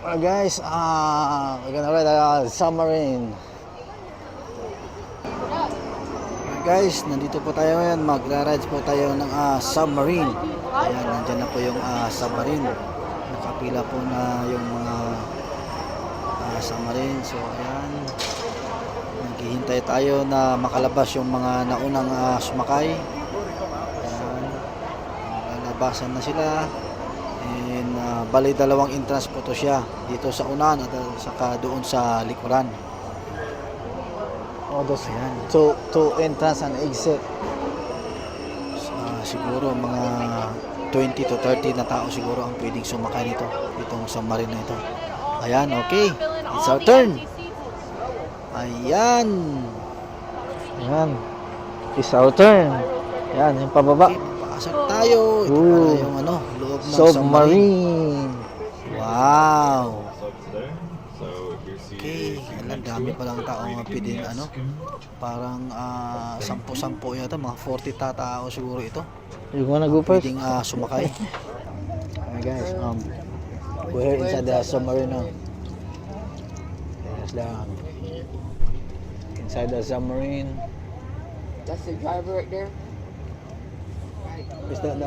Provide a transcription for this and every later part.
Guys, we're gonna ride a submarine. Guys, nandito po tayo ngayon. Magra-rides po tayo ng submarine. Ayan, nandyan na po yung submarine. Nakapila po na yung mga submarine. So, ayan. Naghihintay tayo na makalabas yung mga naunang sumakay. Ayan. Lalabasan na sila. And bali dalawang entrance po to siya, dito sa unahan at saka doon sa likuran. Those two entrance and exit. Siguro mga 20 to 30 na tao siguro ang pwedeng sumakay nito, itong submarine na ito. Ayan, okay, it's our turn. Ayan, it's our turn. Ayan, yung pababa. Okay, papasok tayo. Ito pala yung loob ng submarine. Wow. Okay, ang dami palang tao mga pwedeng parang 10-10 yata, mga 40 tao siguro ito. You wanna go first? Pwedeng sumakay. Alright guys, we're here inside the submarine now. Yes, down. Inside the submarine. That's the driver right there. Is that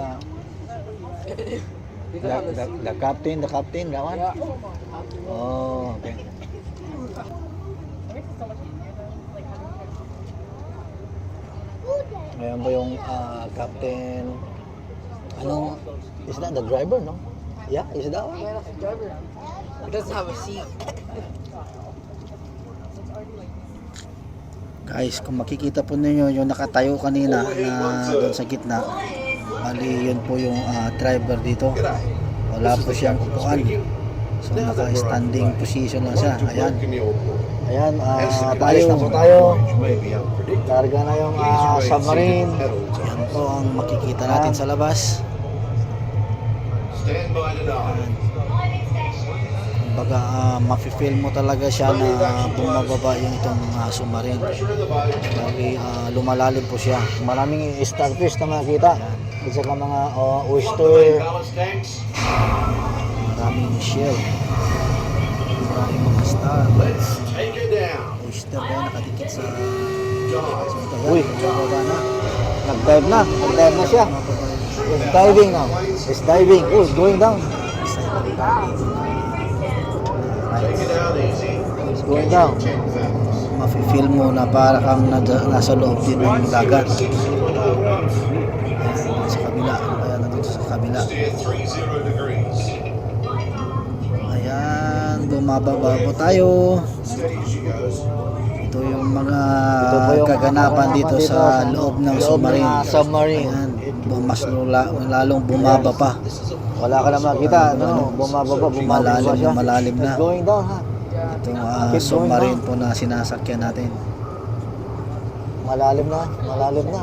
the captain, that one? Yeah. Oh, okay. Ayan po yung captain. Is that the driver, no? Yeah, is that one? Yeah, that's the driver. It doesn't have a seat. Guys, kung makikita po ninyo yung nakatayo kanina na doon sa gitna, bali yun po yung driver dito. Wala po siyang upuan. So naka-standing position lang siya. Ayan, paalis na po tayo. Larga na yung submarine. Yan po ang makikita natin sa labas. Kumbaga, mafe-feel mo talaga siya na bumababa yung itong submarine. Bali, lumalalim po siya. Maraming starfish na makikita. At saka mga oyster. Maraming shell. Maraming mga star. Oyster ba nakadikit sa... Uy, bumababa na. Nag-dive na siya. It's diving now. It's diving. Oh, it's going down. It's going down. Mafe-feel mo na para kang nasa loob din ng dagat. Sa kabila. Ayan, nandito sa kabila. Ayan, bumababa po tayo. Ito yung mga kaganapan dito sa loob ng submarine. Ayan, mas lalong bumaba pa. Wala ka na makita, bumababa siya. Malalim na. Going down, ha? Itong submarine po na sinasakyan natin. Malalim na.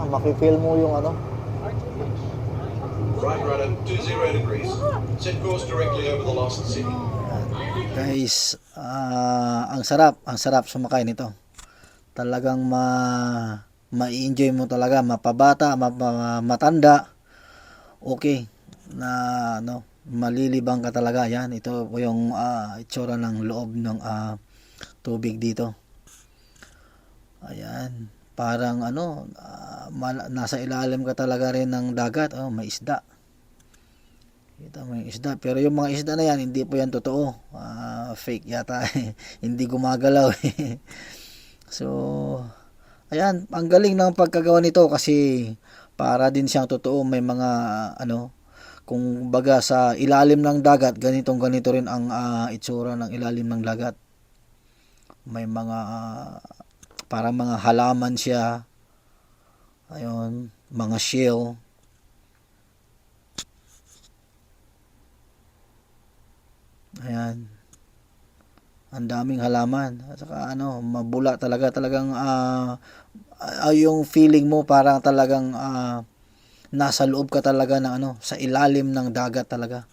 Mafe-feel mo yung Right at 20 degrees. Set course directly over the lost city. Guys, ang sarap sumakay nito. Talagang ma-enjoy mo talaga, mapabata, matanda. Okay na malilibang ka talaga. Yan, ito po yung itsura ng loob ng tubig dito. Ayan, parang nasa ilalim ka talaga rin ng dagat. May isda. Kita mo yung isda, pero yung mga isda na yan, hindi po yan totoo. Fake yata. Hindi gumagalaw. So, ayan, ang galing ng pagkagawa nito kasi para din siyang totoo. May mga kung baga sa ilalim ng dagat, ganito rin ang itsura ng ilalim ng dagat. May mga para mga halaman siya. Ayun, mga shell. Ayan. Ang daming halaman. At saka mabula talagang yung feeling mo parang talagang nasa loob ka talaga ng sa ilalim ng dagat talaga.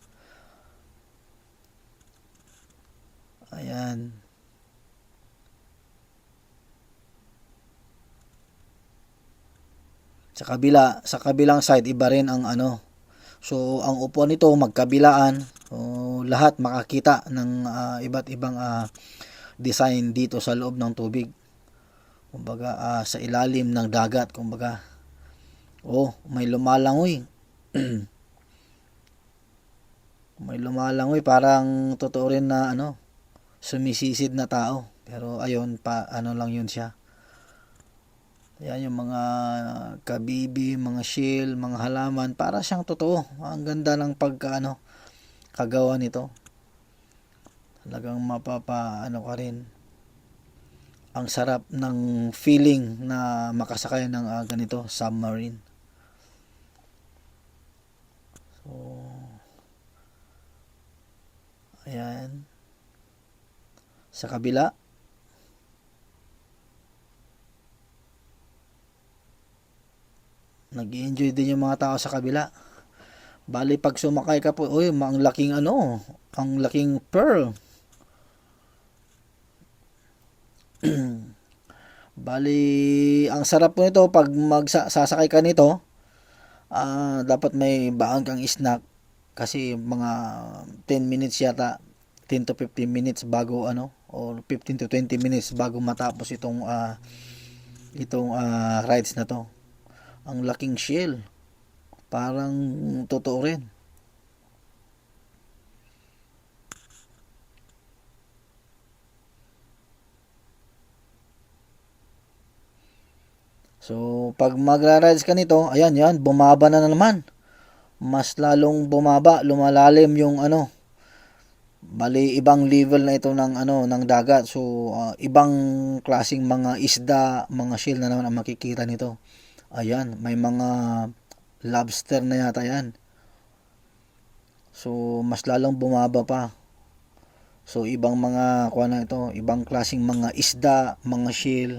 Ayan. Sa kabilang side iba rin ang So ang upuan nito magkabilaan. So lahat makakita ng iba't ibang design dito sa loob ng tubig. Kumbaga sa ilalim ng dagat, kumbaga. Oh, may lumalangoy. May lumalangoy, parang totoo rin na sumisisid na tao. Pero ayun, lang yun siya. Yan yung mga kabibi, mga shell, mga halaman, para siyang totoo. Ang ganda ng kagawa nito. Talagang ka rin. Ang sarap ng feeling na makasakay ng ganito, submarine. So, ayan. Sa kabila, nag-enjoy din yung mga tao sa kabila. Bali, pag sumakay ka po, ang laking ang laking pearl. Bali, ang sarap po nito pag sasakay ka nito, dapat may baon kang snack kasi mga 10 minutes yata, 10 to 15 minutes bago or 15 to 20 minutes bago matapos itong rides na to. Ang laking shell, parang totoo rin. So, pag magra-rides ka nito, ayan, yan, bumaba na naman. Mas lalong bumaba, lumalalim yung bali ibang level na ito ng dagat. So, ibang klaseng mga isda, mga shell na naman ang makikita nito. Ayan, may mga lobster na yata yan. So, mas lalong bumaba pa. So, ibang mga ibang klaseng mga isda, mga shell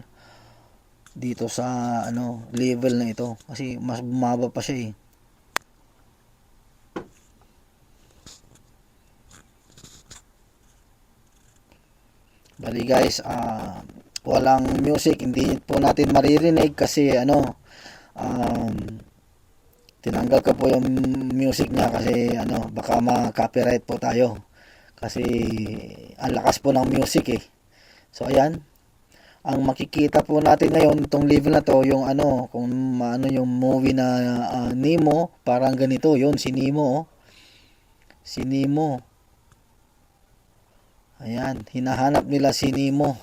dito sa level na ito kasi mas bumaba pa siya eh. Bali guys, walang music, hindi po natin maririnig kasi tinanggal ko po yung music niya kasi baka ma-copyright po tayo kasi ang lakas po ng music eh. So ayan, ang makikita po natin ngayon itong level na to, yung kung yung movie na Nemo, parang ganito yun, si Nemo. Si Nemo, ayan, hinahanap nila si Nemo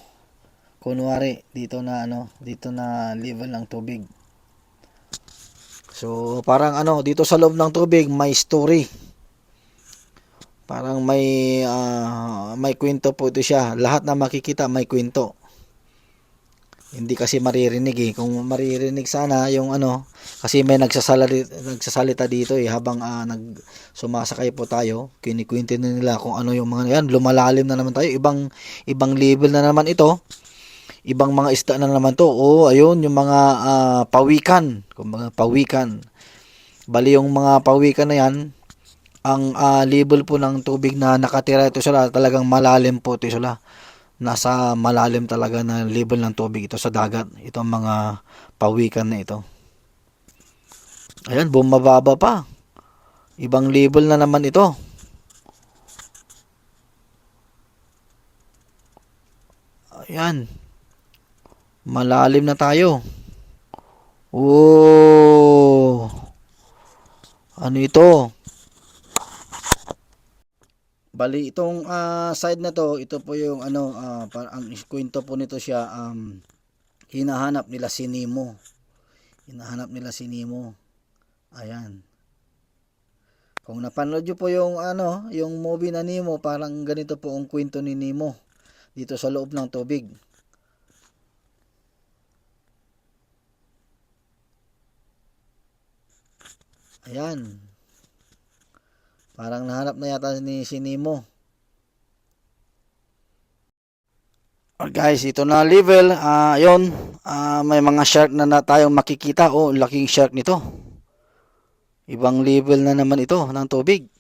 kunwari dito na level ng tubig. So parang dito sa loob ng tubig may story, parang may kwento po ito siya. Lahat na makikita may kwento. Hindi kasi maririnig eh. Kung maririnig sana yung kasi may nagsasalita dito eh habang sumasakay po tayo. Kinikwento nila kung ano yung mga yan. Lumalalim na naman tayo. Ibang level na naman ito. Ibang mga isda na naman to. Ayun yung mga pawikan. Kung mga pawikan. Bali yung mga pawikan na yan, ang level po ng tubig na nakatira ito sila, talagang malalim po ito sila. Nasa malalim talaga na level ng tubig ito sa dagat. Itong mga pawikan na ito. Ayan, bumababa pa. Ibang level na naman ito. Ayan. Malalim na tayo. Oh. Ano ito? Bali itong side na to, ito po yung ang kwento po nito siya, hinahanap nila si Nemo. Hinahanap nila si Nemo. Ayan. Kung napanood niyo po yung yung movie na Nemo, parang ganito po ang kwento ni Nemo dito sa loob ng tubig. Ayan. Parang nahanap na yata si Nemo. Guys, ito na level. Ayun, may mga shark na tayong makikita. Laking shark nito. Ibang level na naman ito ng tubig.